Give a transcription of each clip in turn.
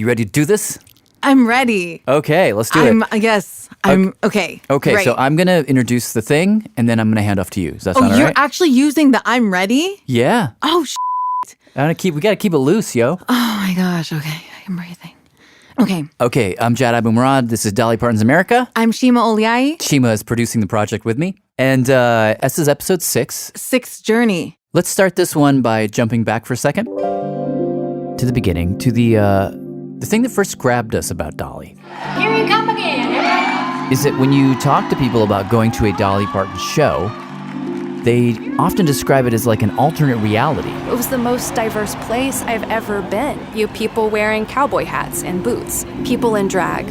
You ready to do this? I'm ready. Okay, let's do it. I'm okay. Okay, Great. so I'm going to introduce the thing, and then I'm going to hand off to you. Does that sound all right? You're actually using the I'm ready? Yeah. Oh, We got to keep it loose, yo. Oh, my gosh. Okay, I'm breathing. Okay. Okay, I'm Jad Abumrad. This is Dolly Parton's America. I'm Shima Oliaee. Shima is producing the project with me. And this is episode 6. Sixth journey. Let's start this one by jumping back for a second to the beginning, to the thing that first grabbed us about Dolly. Here you come again. Is that when you talk to people about going to a Dolly Parton show, they often describe it as like an alternate reality. It was the most diverse place I've ever been. You people wearing cowboy hats and boots, people in drag,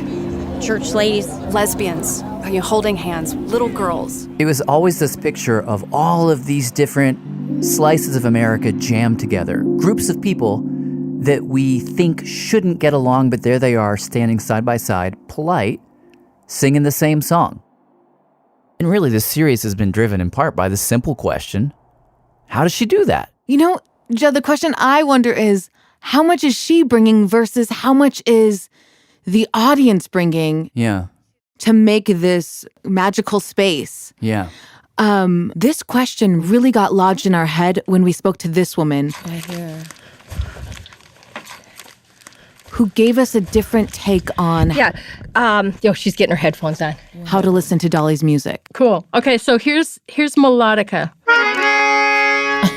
Church ladies. lesbians, holding hands, little girls. It was always this picture of all of these different slices of America jammed together. Groups of people that we think shouldn't get along, but there they are, standing side by side, polite, singing the same song. And really, this series has been driven in part by the simple question, how does she do that? You know, Judd, the question I wonder is, how much is she bringing versus how much is the audience bringing to make this magical space? Yeah. This question really got lodged in our head when we spoke to this woman. Right here. Who gave us a different take on She's getting her headphones on. how to listen to Dolly's music. Cool. Okay, so here's melodica. I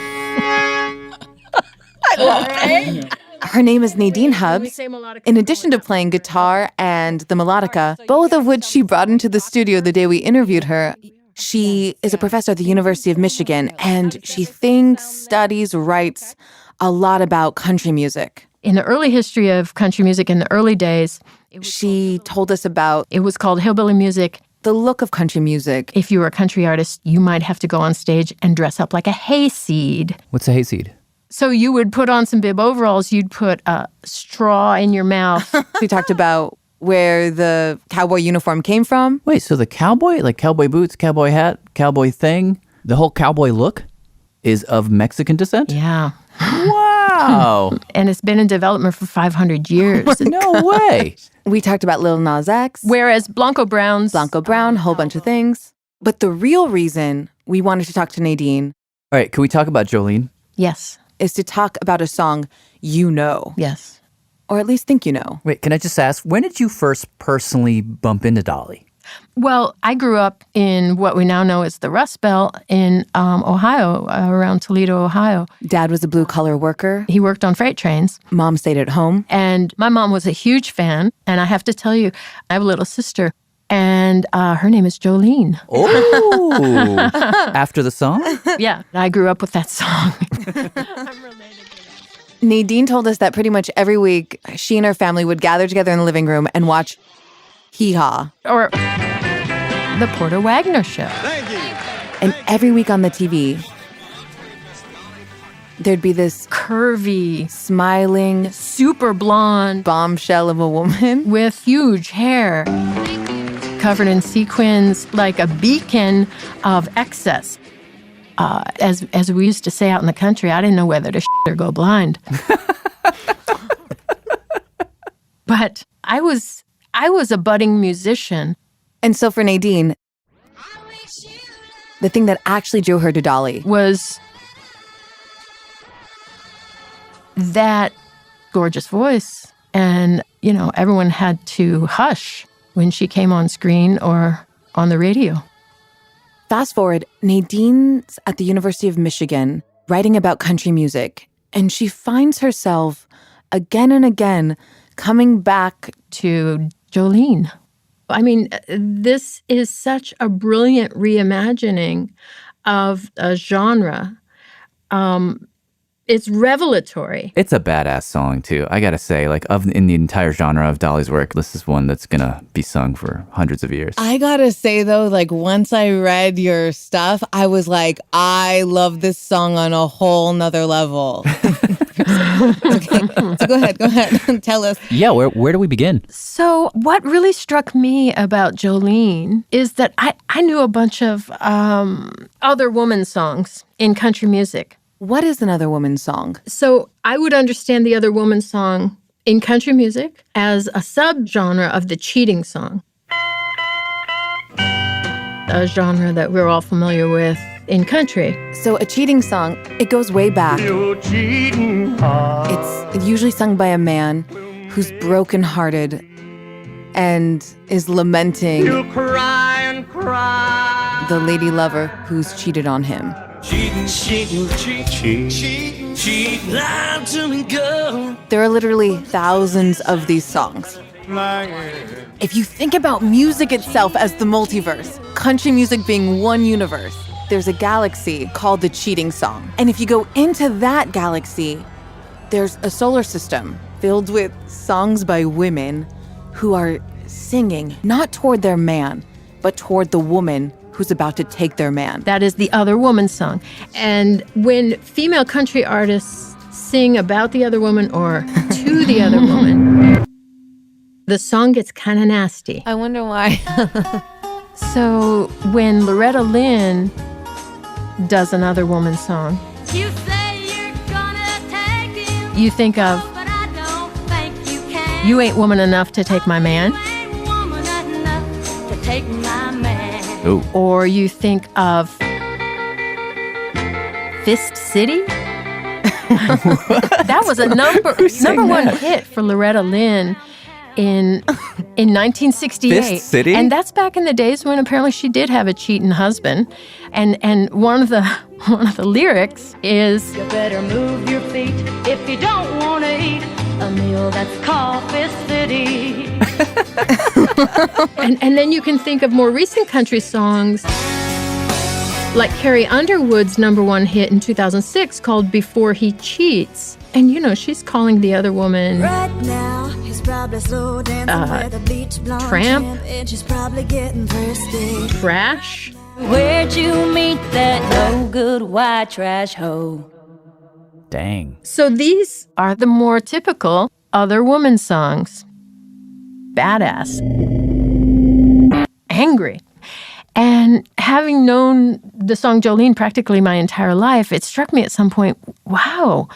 love it. Her name is Nadine Hubbs. Say melodica. In addition to playing guitar and the melodica, both of which she brought into the studio the day we interviewed her, she is a professor at the University of Michigan, and she thinks, studies, writes a lot about country music. In the early history of country music, in the early days, She told us about it was called hillbilly music. the look of country music. If you were a country artist, you might have to go on stage and dress up like a hayseed. What's a hayseed? So you would put on some bib overalls, you'd put a straw in your mouth. We talked about where the cowboy uniform came from. Wait, so the cowboy, like cowboy boots, cowboy hat, cowboy thing, the whole cowboy look is of Mexican descent? Yeah. Wow. And it's been in development for 500 years. No way. We talked about Lil Nas X, Whereas Blanco Brown's... Blanco Brown, whole bunch of things. But the real reason we wanted to talk to Nadine All right, can we talk about Jolene? Yes. is to talk about a song you know, Yes. or at least think you know. Wait, can I just ask, when did you first personally bump into Dolly? Well, I grew up in what we now know as the Rust Belt in Ohio, around Toledo, Ohio. Dad was a blue-collar worker. He worked on freight trains. Mom stayed at home. And my mom was a huge fan. And I have to tell you, I have a little sister, and her name is Jolene. Oh, after the song? Yeah, I grew up with that song. Nadine told us that pretty much every week, she and her family would gather together in the living room and watch Hee Haw. Or the Porter Wagner Show. And every week on the TV, there'd be this Curvy, smiling super blonde, bombshell of a woman. with huge hair, covered in sequins, like a beacon of excess. As we used to say out in the country, I didn't know whether to or go blind. But I was a budding musician. And so for Nadine, the thing that actually drew her to Dolly Was that gorgeous voice. And, everyone had to hush when she came on screen or on the radio. Fast forward, Nadine's at the University of Michigan writing about country music, and she finds herself again and again coming back. To Jolene. I mean, this is such a brilliant reimagining of a genre. It's revelatory. It's a badass song, too. I gotta say, in the entire genre of Dolly's work, this is one that's gonna be sung for hundreds of years. I gotta say, though, once I read your stuff, I was like, I love this song on a whole nother level. Okay, so go ahead, tell us. Yeah, where do we begin? So what really struck me about Jolene is that I knew a bunch of other woman songs in country music. What is another woman's song? So I would understand the other woman song in country music as a subgenre of the cheating song. A genre that we're all familiar with in country. So a cheating song, it goes way back. It's usually sung by a man who's brokenhearted and is lamenting the lady lover who's cheated on him. There are literally thousands of these songs. If you think about music itself as the multiverse, country music being one universe, there's a galaxy called the cheating song. And if you go into that galaxy, there's a solar system filled with songs by women who are singing not toward their man, but toward the woman who's about to take their man. That is the other woman song. And when female country artists sing about the other woman or to the other woman, the song gets kind of nasty. I wonder why. So when Loretta Lynn does another woman's song, You say you're gonna take him, you think of, but I don't think you can. you ain't woman enough to take my man, You ain't woman enough to take my man. Oh. or you think of Fist City. That was a number one hit for Loretta Lynn in 1968. Fist City? And that's back in the days when apparently she did have a cheating husband. And one of the lyrics is, You better move your feet if you don't want to eat a meal that's called Fist City. and then you can think of more recent country songs like Carrie Underwood's number one hit in 2006 called Before He Cheats. And, you know, she's calling the other woman Right now, he's probably slow dancing with a beach blonde tramp. tramp, and she's probably getting thirsty. trash. Where'd you meet that no good white trash hoe? Dang. So these are the more typical other woman songs. Badass. Angry. And having known the song Jolene practically my entire life, it struck me at some point, wow,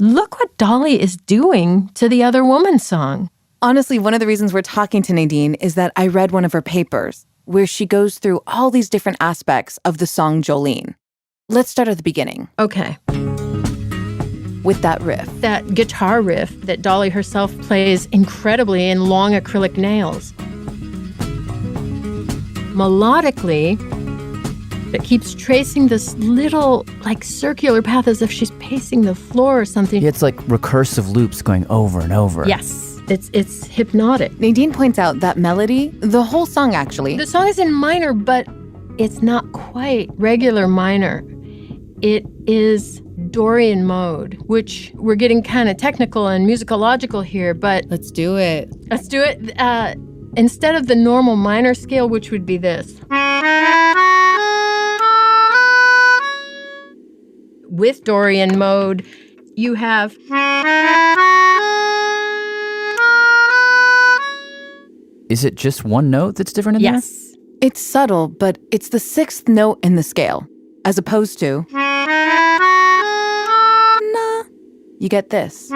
look what Dolly is doing to the other woman song. Honestly, one of the reasons we're talking to Nadine is that I read one of her papers where she goes through all these different aspects of the song Jolene. Let's start at the beginning Okay, with that riff. that guitar riff that Dolly herself plays incredibly in long acrylic nails. Melodically, it keeps tracing this little, like, circular path as if she's pacing the floor or something. It's like recursive loops going over and over. Yes, it's hypnotic. Nadine points out that melody, the whole song actually, The song is in minor, but it's not quite regular minor. It is Dorian mode, which we're getting kind of technical and musicological here, but let's do it. let's do it. Instead of the normal minor scale, which would be this. With Dorian mode, you have Is it just one note that's different in yes. It's subtle, but it's the sixth note in the scale, as opposed to na. You get this.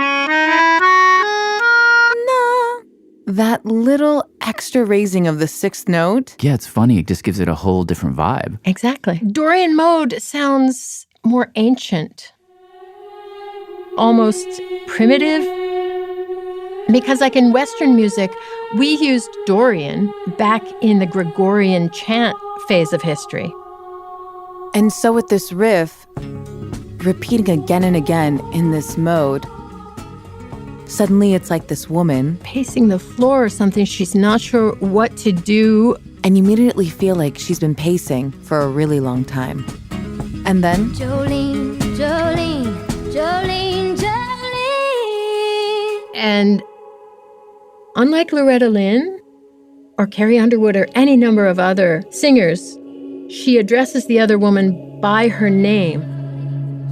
That little extra raising of the sixth note. Yeah, it's funny. It just gives it a whole different vibe. Exactly. Dorian mode sounds more ancient, almost primitive. Because like in Western music, we used Dorian back in the Gregorian chant phase of history. And so with this riff, repeating again and again in this mode, suddenly it's like this woman, Pacing the floor or something, she's not sure what to do. and you immediately feel like she's been pacing for a really long time. And then Jolene, Jolene, Jolene, Jolene. And unlike Loretta Lynn or Carrie Underwood or any number of other singers, she addresses the other woman by her name.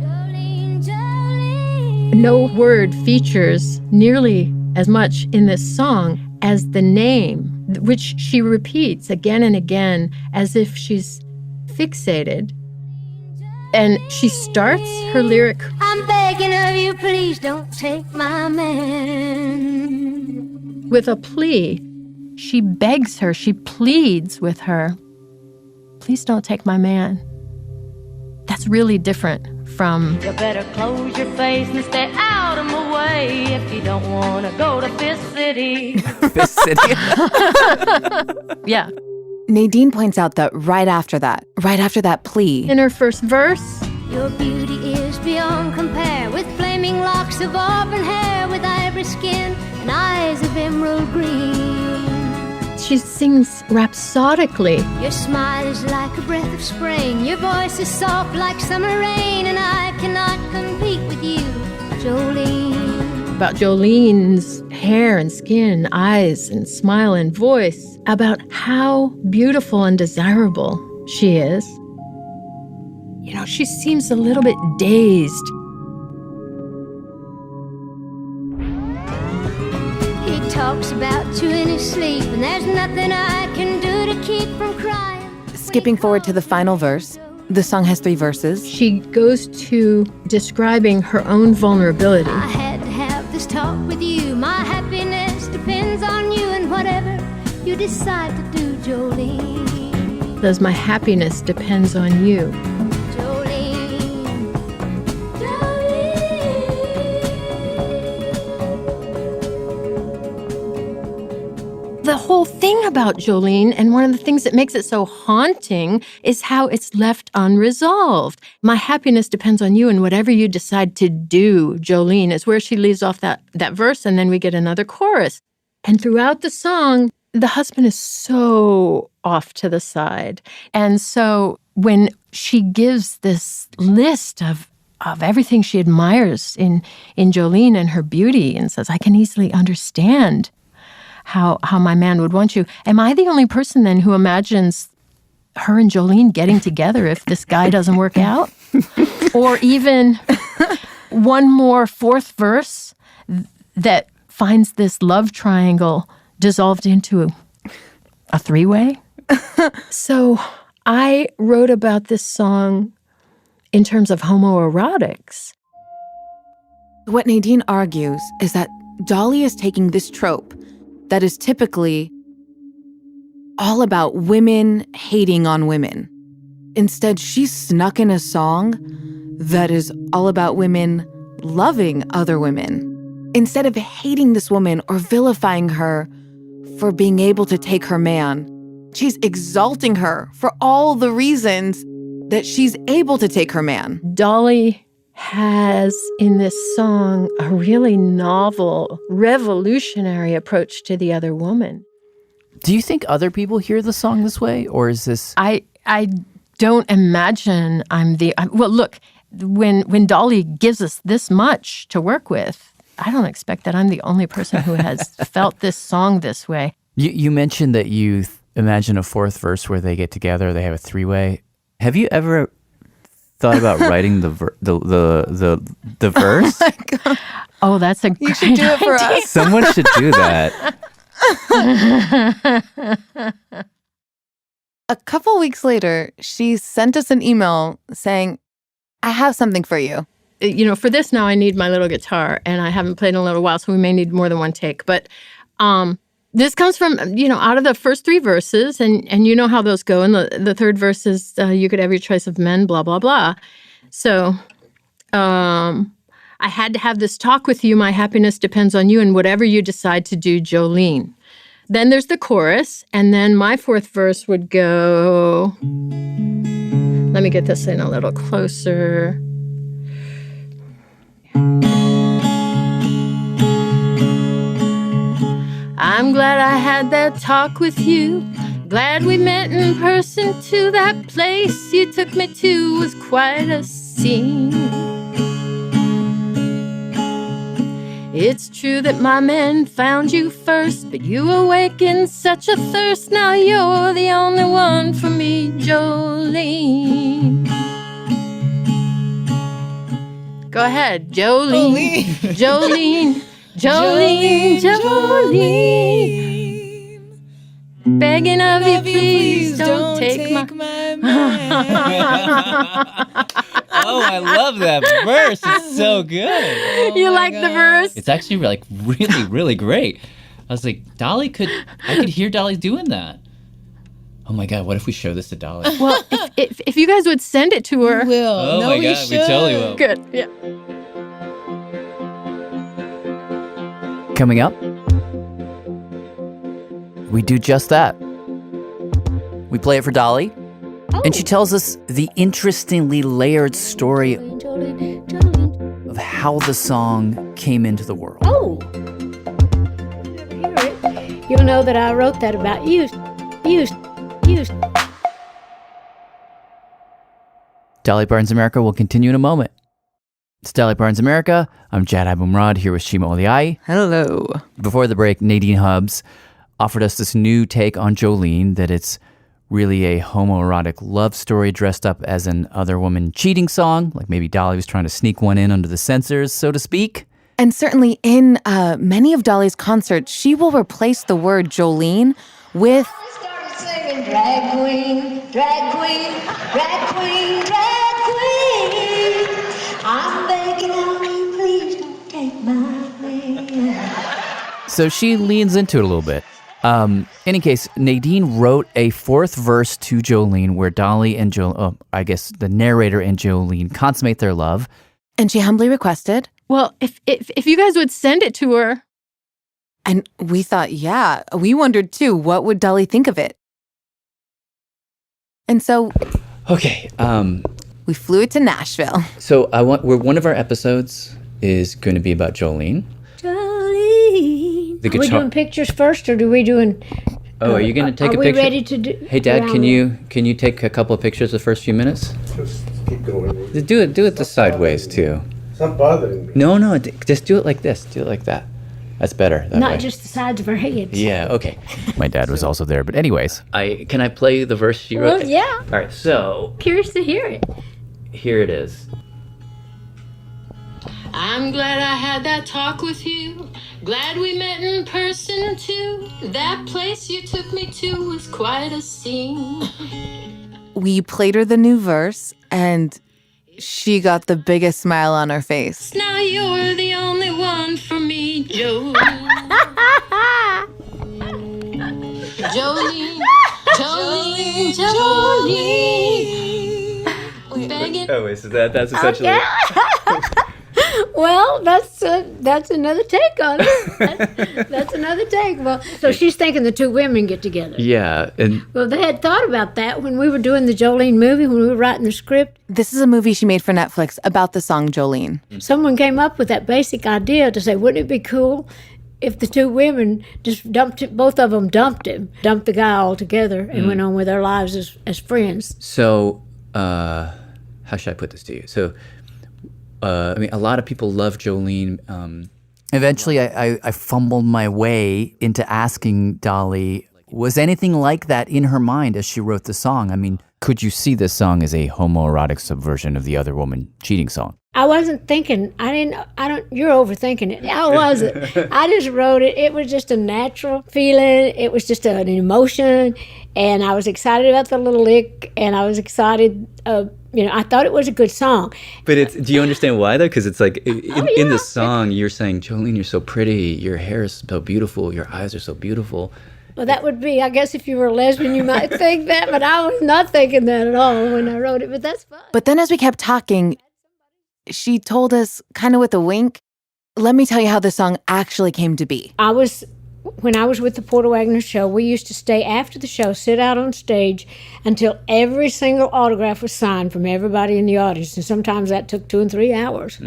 Jolene, Jolene. No word features nearly as much in this song as the name, which she repeats again and again as if she's fixated And she starts her lyric, I'm begging of you, please don't take my man. with a plea. She begs her, she pleads with her, please don't take my man. That's really different from, You better close your face and stay out of my way if you don't want to go to Fist City. Fist City. yeah. Nadine points out that right after that plea, In her first verse, Your beauty is beyond compare, with flaming locks of auburn hair, with ivory skin and eyes of emerald green. she sings rhapsodically Your smile is like a breath of spring, your voice is soft like summer rain, and I cannot compete with you, Jolene. about Jolene's hair and skin, eyes and smile and voice, about how beautiful and desirable she is. You know, she seems a little bit dazed. He talks about you in his sleep, and there's nothing I can do to keep from crying. skipping forward to the final verse, the song has 3 verses. She goes to describing her own vulnerability. I had to have this talk with you. My happiness depends on you, and whatever you decide to do, Jolene. Says, my happiness depends on you. Jolene. The whole thing about Jolene, and one of the things that makes it so haunting, is how it's left unresolved. My happiness depends on you, and whatever you decide to do, Jolene, is where she leaves off that verse, and then we get another chorus. And throughout the song, the husband is so off to the side. And so when she gives this list of everything she admires in Jolene and her beauty, and says, I can easily understand how my man would want you. Am I the only person then who imagines her and Jolene getting together if this guy doesn't work out? Or even one more 4th verse that finds this love triangle dissolved into a 3-way? So I wrote about this song in terms of homoerotics. What Nadine argues is that Dolly is taking this trope that is typically all about women hating on women. Instead, she's snuck in a song that is all about women loving other women. Instead of hating this woman or vilifying her for being able to take her man, she's exalting her for all the reasons that she's able to take her man. Dolly has in this song a really novel, revolutionary approach to the other woman. Do you think other people hear the song this way, or is this... I don't imagine well, look, when Dolly gives us this much to work with, I don't expect that I'm the only person who has felt this song this way. You mentioned that you imagine a 4th verse where they get together, they have a 3-way. Have you ever thought about writing the verse? Oh my God. Oh, that's a great You should do it for us. Someone should do that. A couple weeks later, she sent us an email saying, I have something for you. You know, for this now, I need my little guitar, and I haven't played in a little while, so we may need more than one take. But this comes from, out of the first 3 verses, and you know how those go. And the 3rd verse is, you could have your choice of men, blah, blah, blah. So I had to have this talk with you. My happiness depends on you, and whatever you decide to do, Jolene. Then there's the chorus, and then my 4th verse would go, let me get this in a little closer. I'm glad I had that talk with you. Glad we met in person too. That place you took me to was quite a scene. It's true that my man found you first, but you awakened such a thirst. Now you're the only one for me, Jolene. Go ahead, Jolene. Jolene. Jolene, Jolene, begging of you, please don't take my man. Oh, I love that verse. It's so good. Oh You like the verse? It's actually like really, really great. I was like, I could hear Dolly doing that. Oh my God, what if we show this to Dolly? Well, if you guys would send it to her. We will. Oh my God, we totally will. Good. Yeah. Coming up, we do just that. We play it for Dolly, and she tells us the interestingly layered story of how the song came into the world. Oh, hear it. You'll know that I wrote that about you. Dolly Parton's America will continue in a moment. It's Dolly Parton's America. I'm Jad Abumrad here with Shima Oliaee. Hello. Before the break, Nadine Hubbs offered us this new take on Jolene, that it's really a homoerotic love story dressed up as an other woman cheating song, like maybe Dolly was trying to sneak one in under the censors, so to speak. And certainly in many of Dolly's concerts, she will replace the word Jolene with Singing drag queen, drag queen, drag queen, drag queen. I'm begging of you, please don't take my place. So she leans into it a little bit. Any case, Nadine wrote a fourth verse to Jolene where Dolly and the narrator and Jolene consummate their love. And she humbly requested. Well, if you guys would send it to her. And we thought, yeah, we wondered too, what would Dolly think of it? And so Okay. we flew it to Nashville. So one of our episodes is going to be about Jolene. Jolene. The Are we guitar- doing pictures first, or do we doing? Oh, are you going to take a Are picture? we ready to do? Hey, Dad, round can you take a couple of pictures the first few minutes? Just keep going. Do it the sideways too. It's not bothering me. No, just do it like this. Do it like that. That's better. That Not way. just the sides of our heads. Yeah. Okay. My dad was also there, but anyways. Can I play the verse she wrote? Well, yeah. All right. So Curious to hear it. here it is. I'm glad I had that talk with you. Glad we met in person too. That place you took me to was quite a scene. We played her the new verse, and she got the biggest smile on her face. Now you're the only one for me, Jolene. Jolene, Jolene, Jolene. Begging. Oh wait, so that's essentially. Well, that's another take on it. That's another take. Well, so she's thinking the two women get together. Yeah, and Well, they had thought about that when we were doing the Jolene movie, when we were writing the script. This is a movie she made for Netflix about the song Jolene. Someone came up with that basic idea to say, wouldn't it be cool if the two women just dumped it, both of them dumped the guy altogether, and went on with their lives as friends. so how should I put this to you? So, I mean, a lot of people love Jolene. Eventually, I fumbled my way into asking Dolly, was anything like that in her mind as she wrote the song? I mean, could you see this song as a homoerotic subversion of the other woman cheating song? I wasn't thinking. You're overthinking it. I wasn't. I just wrote it. It was just a natural feeling. It was just an emotion, and I was excited about the little lick, and I was excited. I thought it was a good song. But do you understand why though? Because it's like in the yeah. song, you're saying, Jolene, you're so pretty. Your hair is so beautiful. Your eyes are so beautiful. Well, that would be, I guess, if you were a lesbian, you might think that, but I was not thinking that at all when I wrote it. But that's fine. But then as we kept talking, she told us, kind of with a wink, let me tell you how the song actually came to be. When I was with the Porter Wagner show, we used to stay after the show, sit out on stage until every single autograph was signed from everybody in the audience. And sometimes that took 2 and 3 hours.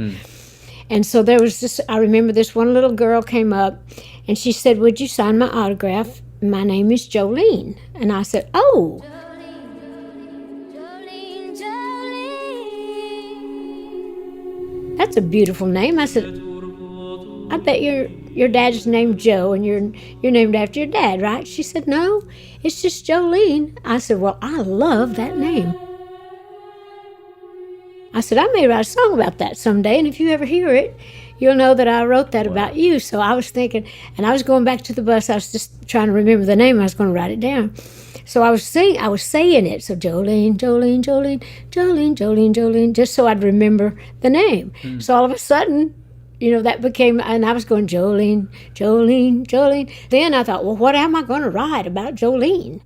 And so there was this, I remember this one little girl came up and she said, would you sign my autograph? My name is Jolene. And I said, oh. Jolene, Jolene. That's a beautiful name. I said, I bet your dad's named Joe and you're named after your dad, right? She said, no, it's just Jolene. I said, well, I love that name. I said, I may write a song about that someday, and if you ever hear it, you'll know that I wrote that about you. So I was thinking, and I was going back to the bus. I was just trying to remember the name. I was going to write it down. So I was saying it. So Jolene, Jolene, Jolene, Jolene, Jolene, Jolene, just so I'd remember the name. So all of a sudden, that became, and I was going Jolene, Jolene, Jolene. Then I thought, well, what am I going to write about Jolene?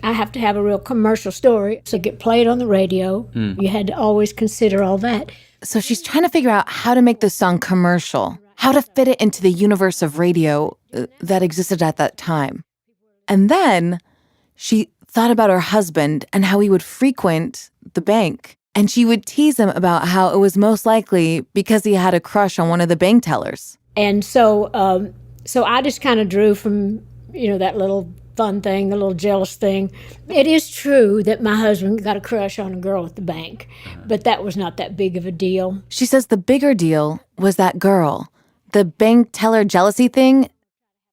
I have to have a real commercial story to get played on the radio. You had to always consider all that. So she's trying to figure out how to make this song commercial, how to fit it into the universe of radio that existed at that time. And then she thought about her husband and how he would frequent the bank. And she would tease him about how it was most likely because he had a crush on one of the bank tellers. And so I just kind of drew from, that little fun thing, the little jealous thing. It is true that my husband got a crush on a girl at the bank, but that was not that big of a deal. She says the bigger deal was that girl. The bank teller jealousy thing,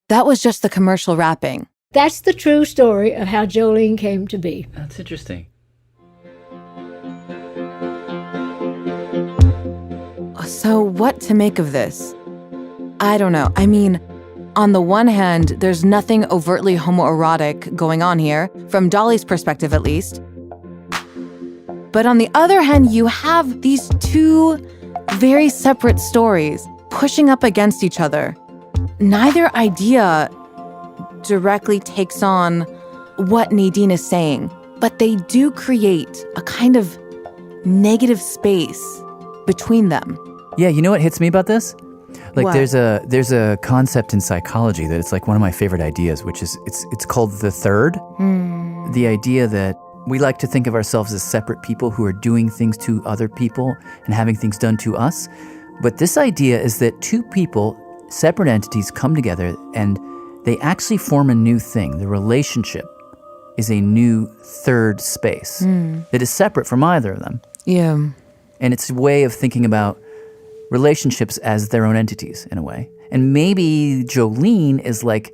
that was just the commercial wrapping. That's the true story of how Jolene came to be. That's interesting. So what to make of this? I don't know. I mean, on the one hand, there's nothing overtly homoerotic going on here, from Dolly's perspective at least. But on the other hand, you have these two very separate stories pushing up against each other. Neither idea directly takes on what Nadine is saying, but they do create a kind of negative space between them. Yeah, you know what hits me about this? Like What? there's a concept in psychology that it's like one of my favorite ideas, which is it's called the third. The idea that we like to think of ourselves as separate people who are doing things to other people and having things done to us. But this idea is that two people, separate entities, come together and they actually form a new thing. The relationship is a new third space that is separate from either of them. Yeah. And it's a way of thinking about relationships as their own entities, in a way. And maybe Jolene is like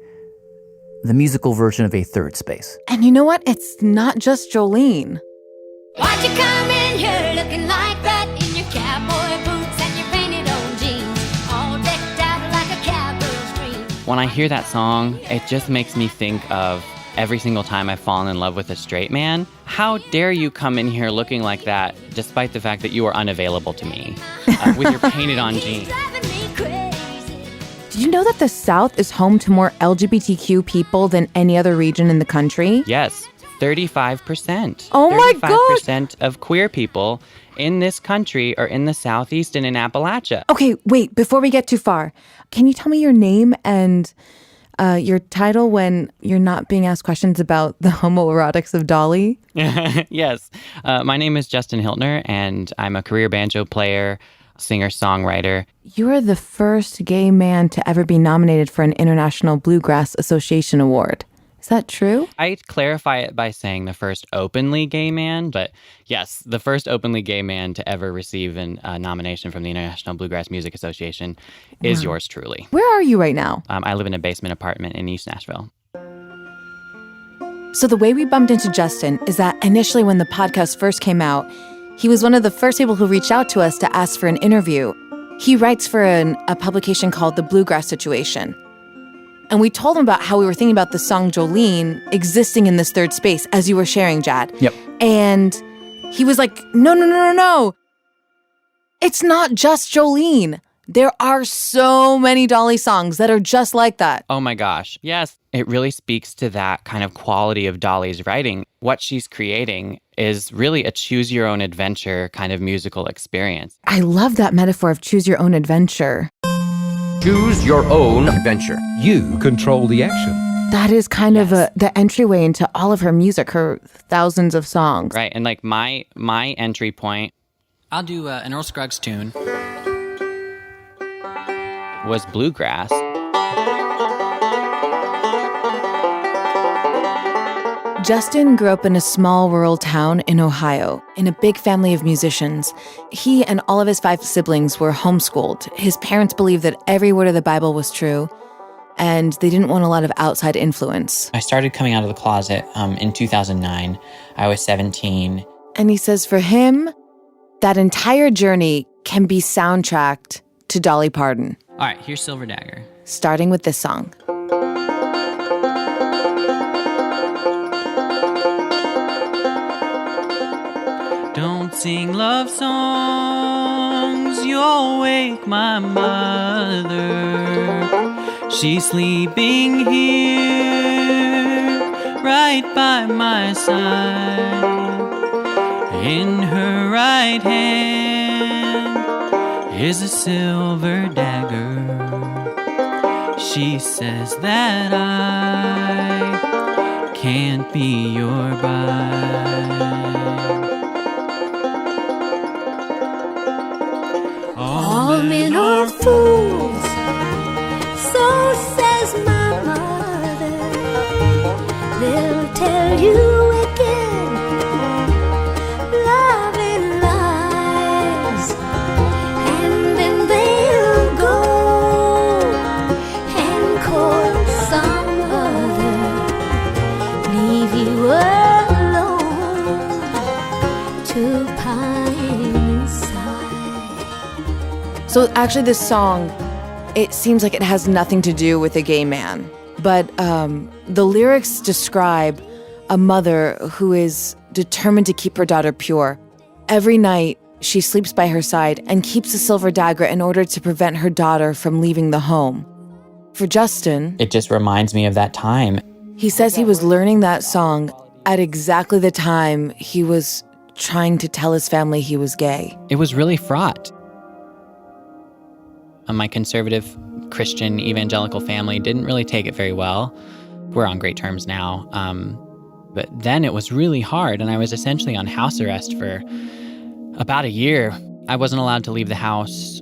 the musical version of a third space. And you know what? It's not just Jolene. Why'd you come in here looking like that in your cowboy boots and your painted on jeans, all decked out like a cowgirl's dream? When I hear that song, it just makes me think of every single time I've fallen in love with a straight man. How dare you come in here looking like that, despite the fact that you are unavailable to me, with your painted on jeans. Did you know that the South is home to more LGBTQ people than any other region in the country? Yes, 35%. Oh my God! 35% of queer people in this country are in the Southeast and in Appalachia. Okay, wait, before we get too far, can you tell me your name and your title when you're not being asked questions about the homoerotics of Dolly? Yes. My name is Justin Hiltner, and I'm a career banjo player, singer-songwriter. You are the first gay man to ever be nominated for an International Bluegrass Association Award. Is that true? I'd clarify it by saying the first openly gay man, but yes, the first openly gay man to ever receive a nomination from the International Bluegrass Music Association is yours truly. Where are you right now? I live in a basement apartment in East Nashville. So the way we bumped into Justin is that initially when the podcast first came out, he was one of the first people who reached out to us to ask for an interview. He writes for a publication called The Bluegrass Situation. And we told him about how we were thinking about the song Jolene existing in this third space, as you were sharing, Jad. Yep. And he was like, no. It's not just Jolene. There are so many Dolly songs that are just like that. Oh my gosh. Yes. It really speaks to that kind of quality of Dolly's writing. What she's creating is really a choose-your-own-adventure kind of musical experience. I love that metaphor of choose your own adventure. Choose your own adventure. You control the action. That is kind of the entryway into all of her music, her thousands of songs. Right. And like my entry point, I'll do an Earl Scruggs tune, was bluegrass. Justin grew up in a small rural town in Ohio, in a big family of musicians. He and all of his 5 siblings were homeschooled. His parents believed that every word of the Bible was true, and they didn't want a lot of outside influence. I started coming out of the closet in 2009. I was 17. And he says for him, that entire journey can be soundtracked to Dolly Parton. All right, here's Silver Dagger. Starting with this song. sing love songs, you'll wake my mother. She's sleeping here, right by my side. In her right hand is a silver dagger. She says that I can't be your bride. All men are fools, so says my mother. They'll tell you again, loving lies, and then they'll go and court some other, leave you alone to pine inside. So actually this song, it seems like it has nothing to do with a gay man. But the lyrics describe a mother who is determined to keep her daughter pure. Every night, she sleeps by her side and keeps a silver dagger in order to prevent her daughter from leaving the home. For Justin, It just reminds me of that time. he says he was learning that song at exactly the time he was trying to tell his family he was gay. It was really fraught. My conservative Christian evangelical family didn't really take it very well. We're on great terms now. But then it was really hard, and I was essentially on house arrest for about a year. I wasn't allowed to leave the house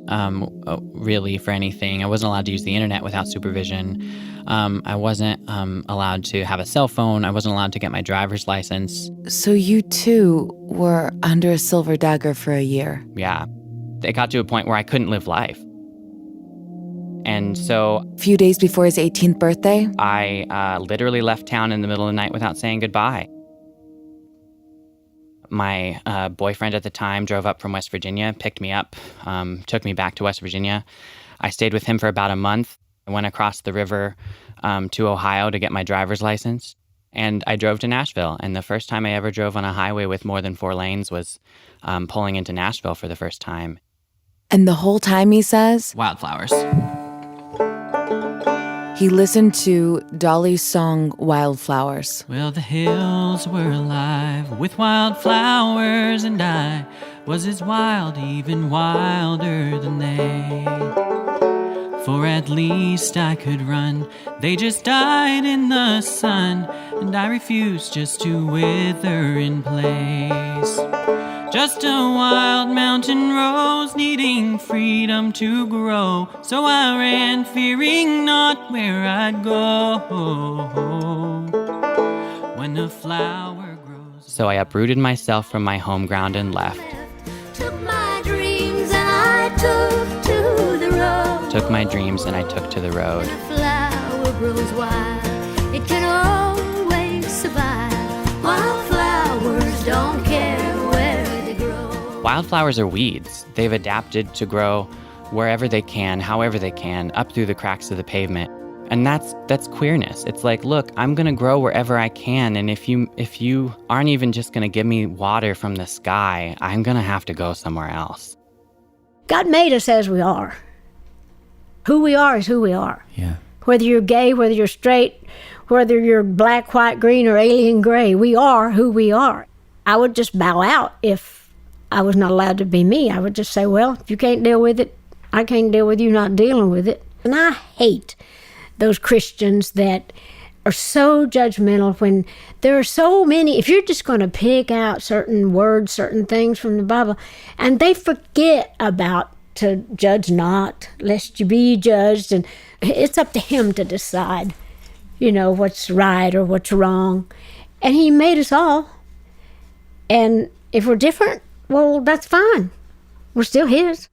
really for anything. I wasn't allowed to use the internet without supervision. I wasn't allowed to have a cell phone. I wasn't allowed to get my driver's license. So you too were under a silver dagger for a year. Yeah. It got to a point where I couldn't live life. And so A few days before his 18th birthday, I literally left town in the middle of the night without saying goodbye. My boyfriend at the time drove up from West Virginia, picked me up, took me back to West Virginia. I stayed with him for about a month. I went across the river to Ohio to get my driver's license. And I drove to Nashville. And the first time I ever drove on a highway with more than 4 lanes was pulling into Nashville for the first time. and the whole time, he says, Wildflowers. He listened to Dolly's song, Wildflowers. Well, the hills were alive with wildflowers, and I was as wild, even wilder than they. For at least I could run. They just died in the sun, and I refused just to wither in place. Just a wild mountain rose needing freedom to grow. So I ran, fearing not where I'd go. When a flower grows. So I uprooted myself from my home ground and left. Took my dreams and I took to the road. Took my dreams and I took to the road. When a flower grows wild, it can always survive. Wildflowers don't care where they grow. Wildflowers are weeds. They've adapted to grow wherever they can, however they can, up through the cracks of the pavement. And that's queerness. It's like, look, I'm gonna grow wherever I can, and if you aren't even just gonna give me water from the sky, I'm gonna have to go somewhere else. God made us as we are. Who we are is who we are. Yeah. Whether you're gay, whether you're straight, whether you're black, white, green, or alien gray, we are who we are. I would just bow out if I was not allowed to be me. I would just say, well, if you can't deal with it, I can't deal with you not dealing with it. And I hate those Christians that are so judgmental when there are so many. If you're just going to pick out certain words, certain things from the Bible, and they forget about to judge not, lest you be judged, and it's up to him to decide, what's right or what's wrong. And he made us all. And if we're different, well, that's fine. We're still his.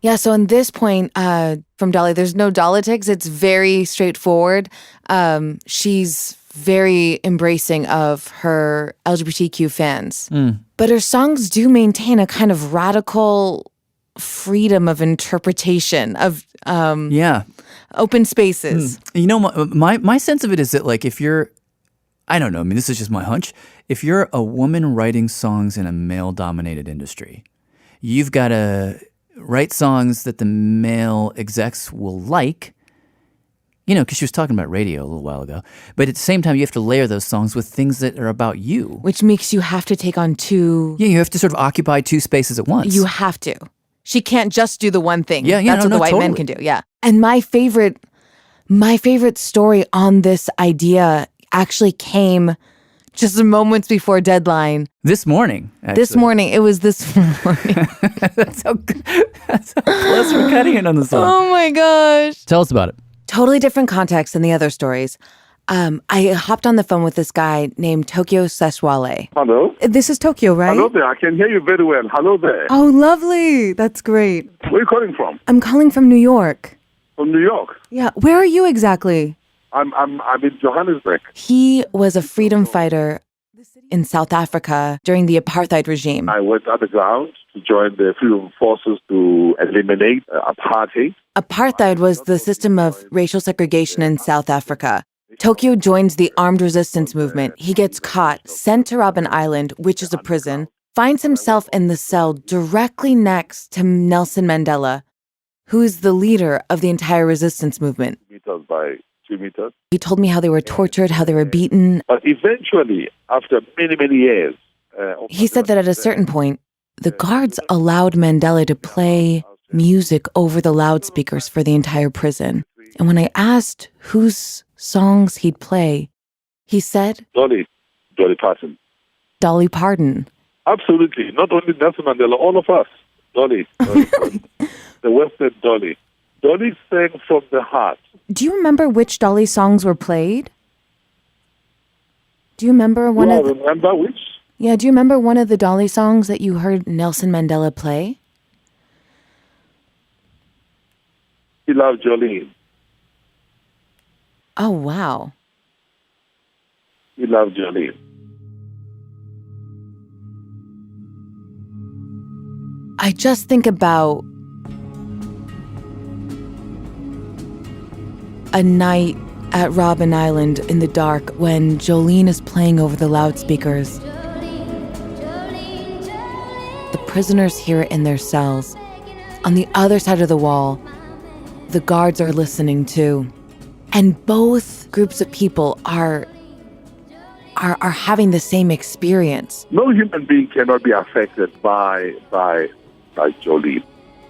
Yeah, so in this point from Dolly, there's no politics. It's very straightforward. She's very embracing of her LGBTQ fans. But her songs do maintain a kind of radical freedom of interpretation of open spaces. My sense of it is that, like, if you're, I don't know. I mean, this is just my hunch. If you're a woman writing songs in a male-dominated industry, you've got to write songs that the male execs will like, you know, because she was talking about radio a little while ago. But at the same time, you have to layer those songs with things that are about you. Which makes you have to take on two. Yeah, you have to sort of occupy two spaces at once. You have to. She can't just do the one thing. Yeah, That's what the white men can do. Yeah. And my favorite story on this idea actually came just moments before deadline. This morning, actually. This morning. It was this morning. That's how close we're cutting it on the song. Oh my gosh. Tell us about it. Totally different context than the other stories. I hopped on the phone with this guy named Tokyo Seswale. Hello? This is Tokyo, right? Hello there. I can hear you very well. Hello there. Oh, lovely. That's great. Where are you calling from? I'm calling from New York. From New York? Yeah. Where are you exactly? I'm in Johannesburg. He was a freedom fighter in South Africa during the apartheid regime. I went underground to join the freedom forces to eliminate apartheid. Apartheid was the system of racial segregation in South Africa. Tokyo joins the armed resistance movement. He gets caught, sent to Robben Island, which is a prison, finds himself in the cell directly next to Nelson Mandela, who is the leader of the entire resistance movement. Meters by 2 meters. He told me how they were tortured, how they were beaten. But eventually, after many, many years... he said that at a certain point, the guards allowed Mandela to play music over the loudspeakers for the entire prison. And when I asked whose songs he'd play, he said... Dolly Parton. Dolly Parton. Absolutely. Not only Nelson Mandela, all of us. Dolly. The Western Dolly. Dolly sang from the heart. Do you remember which Dolly songs were played? Do you remember one of... remember which? Yeah, do you remember one of the Dolly songs that you heard Nelson Mandela play? He loved Jolene. Oh, wow. He loved Jolene. I just think about a night at Robben Island in the dark when Jolene is playing over the loudspeakers. The prisoners hear it in their cells. On the other side of the wall, the guards are listening too. And both groups of people are having the same experience. No human being cannot be affected by Jolene.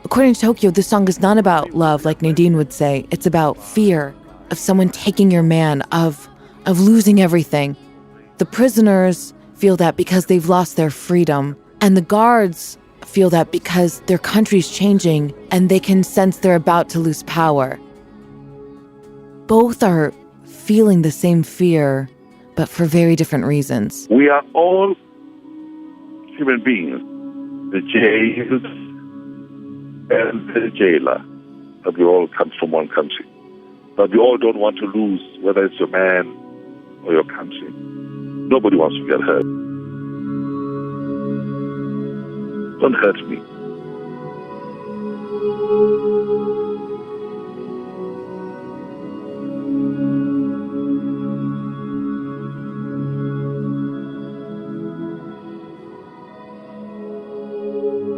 According to Tokyo, this song is not about love, like Nadine would say. It's about fear of someone taking your man, of losing everything. The prisoners feel that because they've lost their freedom. And the guards feel that because their country's changing and they can sense they're about to lose power. Both are feeling the same fear, but for very different reasons. We are all human beings. The jailed and the jailer. But we all come from one country. But we all don't want to lose, whether it's your man or your country. Nobody wants to get hurt. Don't hurt me.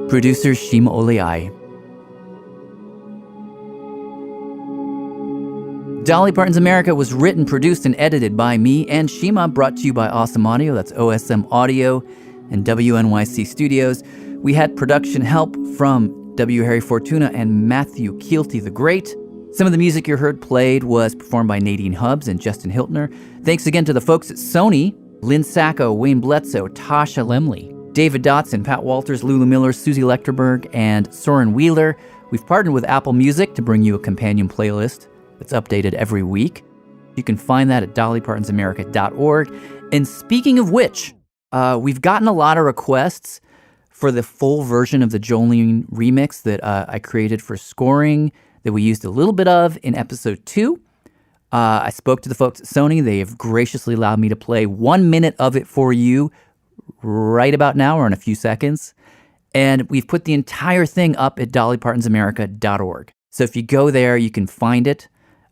Producer Shima Oliaee. Dolly Parton's America was written, produced, and edited by me and Shima, brought to you by Awesome Audio, that's OSM Audio, and WNYC Studios. We had production help from W. Harry Fortuna and Matthew Kielty the Great. Some of the music you heard played was performed by Nadine Hubbs and Justin Hiltner. Thanks again to the folks at Sony, Lynn Sacco, Wayne Bledsoe, Tasha Lemley, David Dotson, Pat Walters, Lulu Miller, Susie Lechterberg, and Soren Wheeler. We've partnered with Apple Music to bring you a companion playlist that's updated every week. You can find that at dollypartonsamerica.org. And speaking of which, we've gotten a lot of requests for the full version of the Jolene remix that I created for scoring that we used a little bit of in episode 2. I spoke to the folks at Sony. They have graciously allowed me to play 1 minute of it for you right about now or in a few seconds. And we've put the entire thing up at dollypartonsamerica.org. So if you go there, you can find it.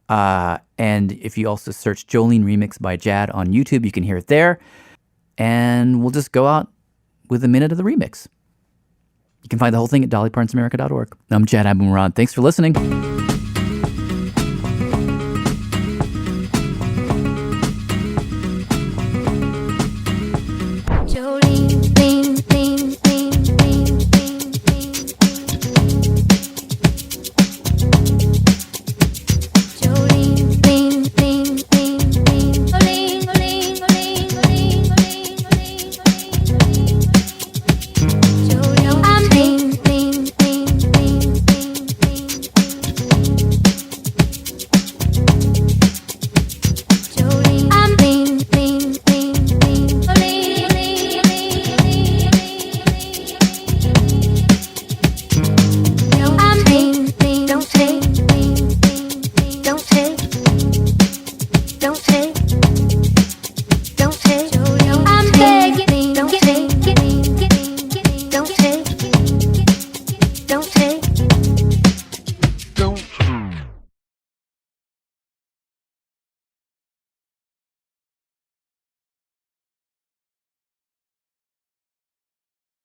And if you also search Jolene Remix by Jad on YouTube, you can hear it there. And we'll just go out with a minute of the remix. You can find the whole thing at dollypartonsamerica.org. I'm Jad Abumrad. Thanks for listening. Don't take